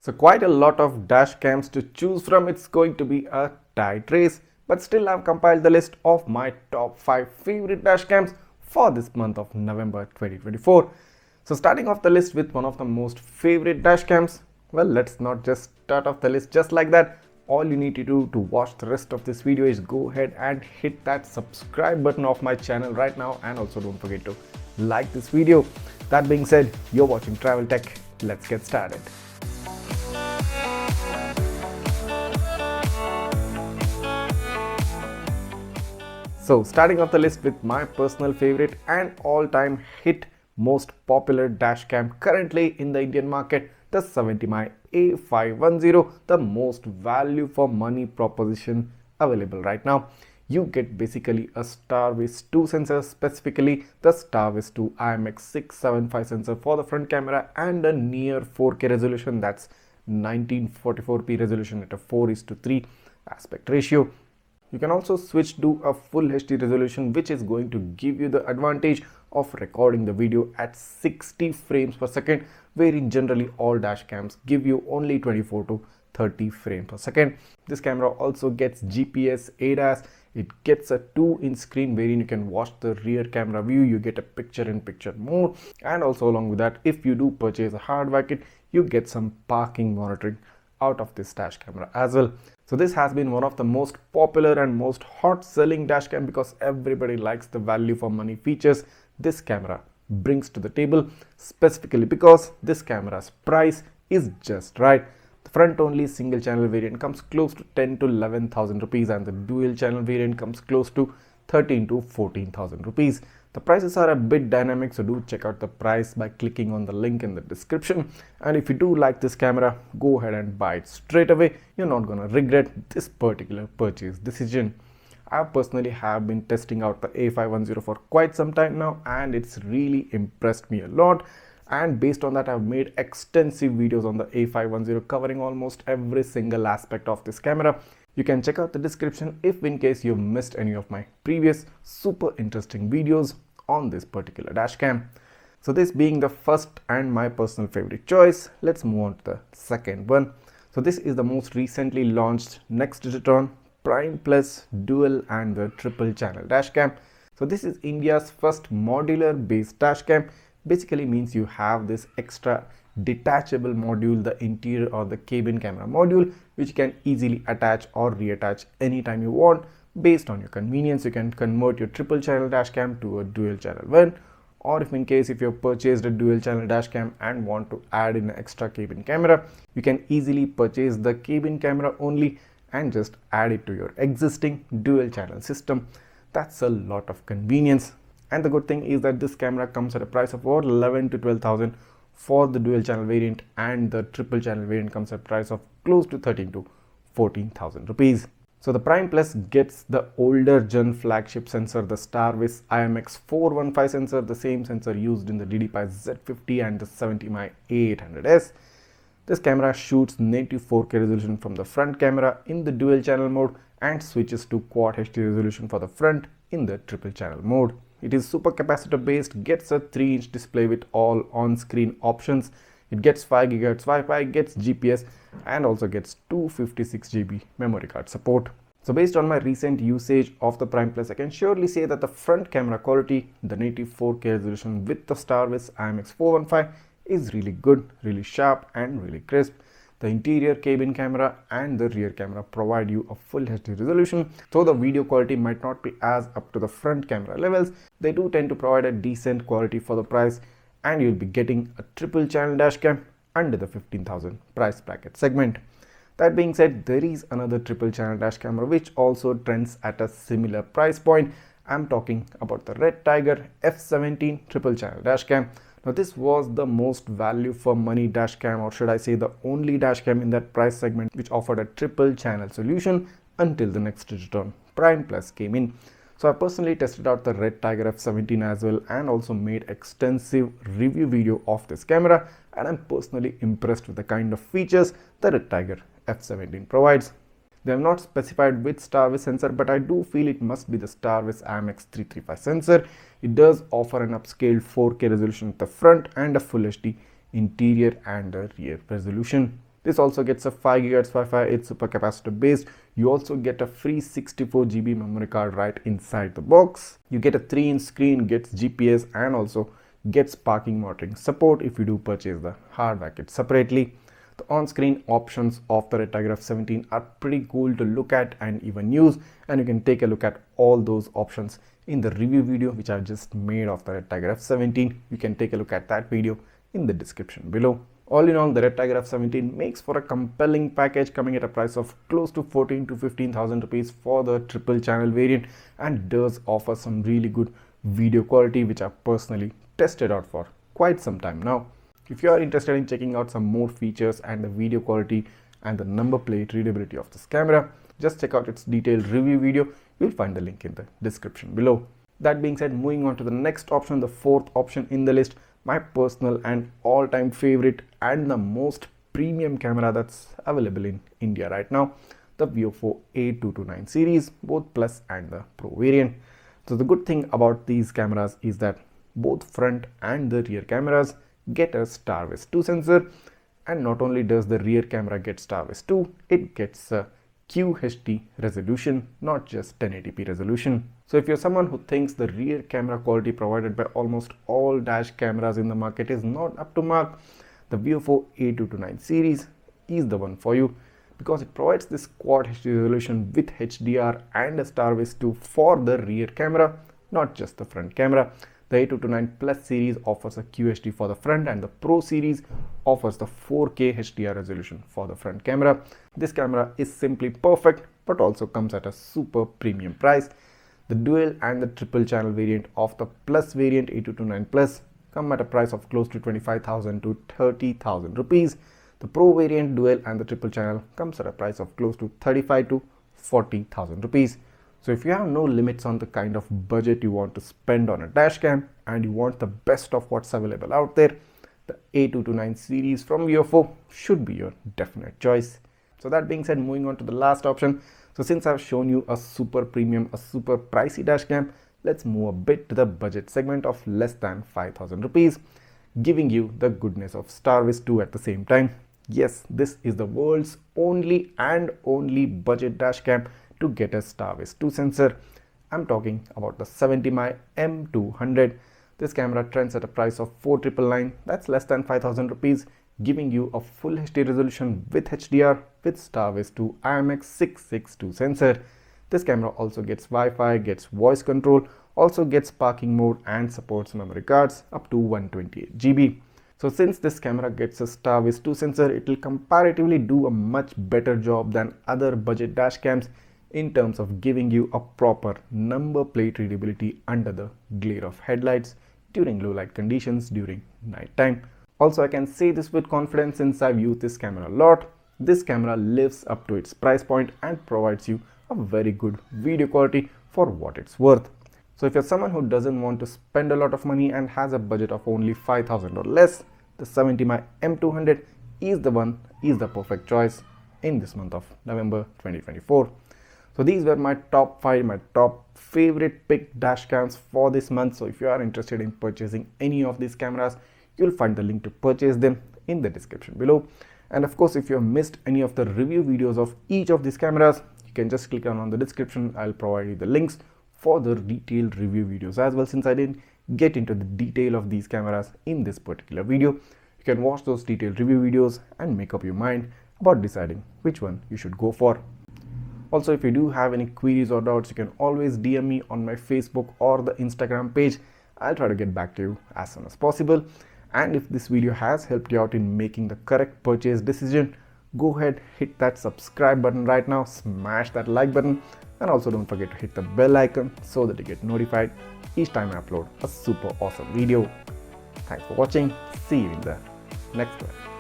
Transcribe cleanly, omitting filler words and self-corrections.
So quite a lot of dash cams to choose from. It's going to be a tight race, but still I've compiled the list of my top 5 favorite dash cams for this month of November 2024. So starting off the list with one of the most favorite dash cams. Well, let's not just start off the list just like that. All you need to do to watch the rest of this video is go ahead and hit that subscribe button of my channel right now, and also don't forget to like this video. That being said, you're watching Travel Tech. Let's get started. So starting off the list with my personal favorite and all-time hit most popular dash cam currently in the Indian market, the 70mm A510, the most value for money proposition available right now. You get basically a starvis 2 sensor, specifically the starvis 2 IMX675 sensor for the front camera, and a near 4K resolution, that's 1944p resolution at a 4:3 aspect ratio. You can also switch to a full HD resolution, which is going to give you the advantage of recording the video at 60 frames per second, wherein generally all dash cams give you only 24 to 30 frames per second. This camera also gets GPS, ADAS, it gets a 2-inch screen wherein you can watch the rear camera view, you get a picture-in-picture mode, and also along with that, if you do purchase a hardwire kit, you get some parking monitoring out of this dash camera as well. So this has been one of the most popular and most hot selling dash cam because everybody likes the value for money features this camera brings to the table, specifically because this camera's price is just right. The front only single channel variant comes close to 10 to 11,000 rupees, and the dual channel variant comes close to 13 to 14,000 rupees. The prices are a bit dynamic, so do check out the price by clicking on the link in the description. And if you do like this camera, go ahead and buy it straight away. You're not gonna regret this particular purchase decision. I personally have been testing out the A510 for quite some time now, and it's really impressed me a lot. And based on that, I've made extensive videos on the A510 covering almost every single aspect of this camera. You can check out the description if in case you've missed any of my previous super interesting videos on this particular dash cam. So this being the first and my personal favorite choice, let's move on to the second one. So this is the most recently launched Nexdigitron Prime Plus Dual and the Triple Channel dash cam. So this is India's first modular based dash cam. Basically means you have this extra detachable module, the interior or the cabin camera module, which you can easily attach or reattach anytime you want. Based on your convenience, you can convert your triple channel dash cam to a dual channel one, or if in case if you've purchased a dual channel dash cam and want to add in an extra cabin camera, you can easily purchase the cabin camera only and just add it to your existing dual channel system. That's a lot of convenience. And the good thing is that this camera comes at a price of about 11 to 12,000 for the dual channel variant, and the triple channel variant comes at a price of close to 13 to 14,000 rupees. So the Prime Plus gets the older gen flagship sensor, the starvis IMX415 sensor, the same sensor used in the DDPi Z50 and the 70mm A800S. This camera shoots native 4K resolution from the front camera in the dual channel mode and switches to Quad HD resolution for the front in the triple channel mode. It is super capacitor based, gets a 3-inch display with all on-screen options. It gets 5 GHz Wi-Fi, gets GPS, and also gets 256 GB memory card support. So based on my recent usage of the Prime Plus, I can surely say that the front camera quality, the native 4K resolution with the starvis IMX415 is really good, really sharp and really crisp. The interior cabin camera and the rear camera provide you a full HD resolution, so the video quality might not be as up to the front camera levels. They do tend to provide a decent quality for the price, and you'll be getting a triple channel dash cam under the 15,000 price bracket segment. That being said, there is another triple channel dash camera which also trends at a similar price point. I'm talking about the RedTiger F17 triple channel dash cam. Now this was the most value for money dash cam, or should I say the only dash cam in that price segment which offered a triple channel solution until the Nexdigitron Prime Plus came in. So I personally tested out the RedTiger F17 as well, and also made extensive review video of this camera, and I'm personally impressed with the kind of features the RedTiger F17 provides. They have not specified which starvis sensor, but I do feel it must be the starvis IMX335 sensor. It does offer an upscaled 4K resolution at the front and a full HD interior and a rear resolution. This also gets a 5 GHz Wi-Fi, it's super capacitor based. You also get a free 64 GB memory card right inside the box. You get a 3-inch screen, gets GPS and also gets parking monitoring support if you do purchase the hardware kit separately. The on-screen options of the RedTiger F17 are pretty cool to look at and even use, and you can take a look at all those options in the review video which I just made of the RedTiger F17. You can take a look at that video in the description below. All in all, the RedTiger F17 makes for a compelling package, coming at a price of close to 14 to 15,000 rupees for the triple channel variant, and does offer some really good video quality which I personally tested out for quite some time now. If you are interested in checking out some more features and the video quality and the number plate readability of this camera, just check out its detailed review video. You'll find the link in the description below. That being said, moving on to the next option, the fourth option in the list, my personal and all-time favorite and the most premium camera that's available in India right now, the VIOFO A229 series, both Plus and the Pro variant. So the good thing about these cameras is that both front and the rear cameras get a starvis 2 sensor, and not only does the rear camera get starvis 2, it gets a QHD resolution, not just 1080p resolution. So if you're someone who thinks the rear camera quality provided by almost all dash cameras in the market is not up to mark, the VIOFO A229 series is the one for you, because it provides this quad HD resolution with HDR and a starvis 2 for the rear camera, not just the front camera. The A229 Plus series offers a QHD for the front, and the Pro series offers the 4K HDR resolution for the front camera. This camera is simply perfect, but also comes at a super premium price. The dual and the triple channel variant of the Plus variant A229 Plus come at a price of close to 25,000 to 30,000 rupees. The Pro variant dual and the triple channel comes at a price of close to 35 to 40,000 rupees. So if you have no limits on the kind of budget you want to spend on a dash cam and you want the best of what's available out there, the A229 series from VIOFO should be your definite choice. So that being said, moving on to the last option. So since I've shown you a super premium, a super pricey dash cam, let's move a bit to the budget segment of less than 5,000 rupees, giving you the goodness of starvis 2 at the same time. Yes, this is the world's only budget dash cam to get a starvis 2 sensor. I'm talking about the 70mm M200. This camera trends at a price of 4,999, that's less than 5,000 rupees, giving you a full HD resolution with HDR with starvis 2 IMX662 sensor. This camera also gets Wi-Fi, gets voice control, also gets parking mode, and supports memory cards up to 128 GB. So since this camera gets a starvis 2 sensor, it will comparatively do a much better job than other budget dash cams in terms of giving you a proper number plate readability under the glare of headlights during low light conditions during night time. Also, I can say this with confidence since I've used this camera a lot. This camera lives up to its price point and provides you a very good video quality for what it's worth. So if you're someone who doesn't want to spend a lot of money and has a budget of only 5,000 or less, the 70mm M200 is the perfect choice in this month of November 2024. So these were my top 5, my top favorite pick dash cams for this month. So if you are interested in purchasing any of these cameras, you'll find the link to purchase them in the description below. And of course, if you have missed any of the review videos of each of these cameras, you can just click on the description. I'll provide you the links for the detailed review videos as well, since I didn't get into the detail of these cameras in this particular video. You can watch those detailed review videos and make up your mind about deciding which one you should go for. Also, if you do have any queries or doubts, you can always DM me on my Facebook or the Instagram page. I'll try to get back to you as soon as possible. And if this video has helped you out in making the correct purchase decision, go ahead, hit that subscribe button right now, smash that like button, and also don't forget to hit the bell icon so that you get notified each time I upload a super awesome video. Thanks for watching. See you in the next one.